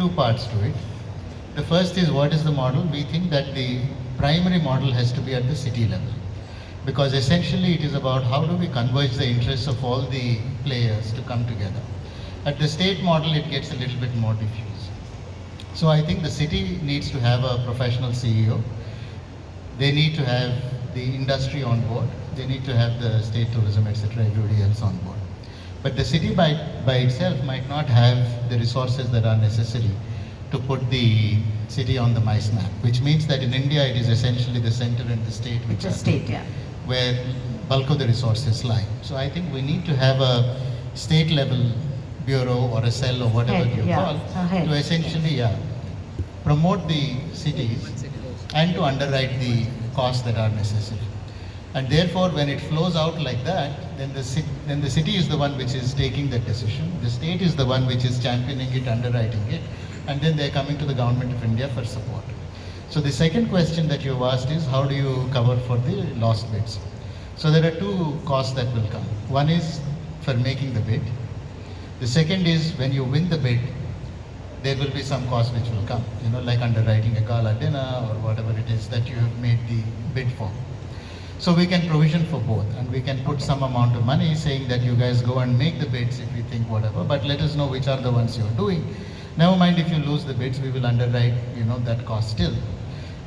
two parts to it. The first is, what is the model? We think that the primary model has to be at the city level, because essentially it is about how do we converge the interests of all the players to come together. At the state model, it gets a little bit more diffuse. So I think the city needs to have a professional CEO. They need to have the industry on board. They need to have the state tourism, etc., everybody else on board. But the city by itself might not have the resources that are necessary to put the city on the MICE map, which means that in India it is essentially the center and the state which are state, yeah, where bulk of the resources lie. So I think we need to have a state level bureau or a cell or whatever you call to essentially promote the cities and to underwrite the costs that are necessary. And therefore, when it flows out like that, then the city is the one which is taking that decision. The state is the one which is championing it, underwriting it, and then they're coming to the government of India for support. So the second question that you've asked is, how do you cover for the lost bids? So there are two costs that will come. One is for making the bid. The second is when you win the bid, there will be some cost which will come, like underwriting a gala dinner or whatever it is that you have made the bid for. So we can provision for both, and we can put some amount of money saying that you guys go and make the bids if you think whatever, but let us know which are the ones you're doing. Never mind if you lose the bids, we will underwrite, that cost still.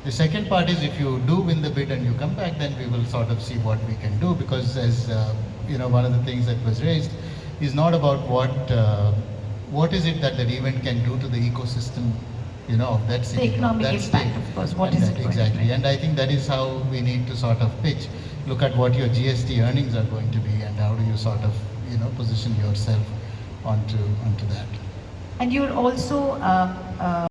The second part is, if you do win the bid and you come back, then we will sort of see what we can do, because as one of the things that was raised is not about what is it that the event can do to the ecosystem, of that city, the economic that impact, state. of course. What is it exactly? And I think that is how we need to sort of pitch. Look at what your GST earnings are going to be, and how do you sort of position yourself onto that. And you're also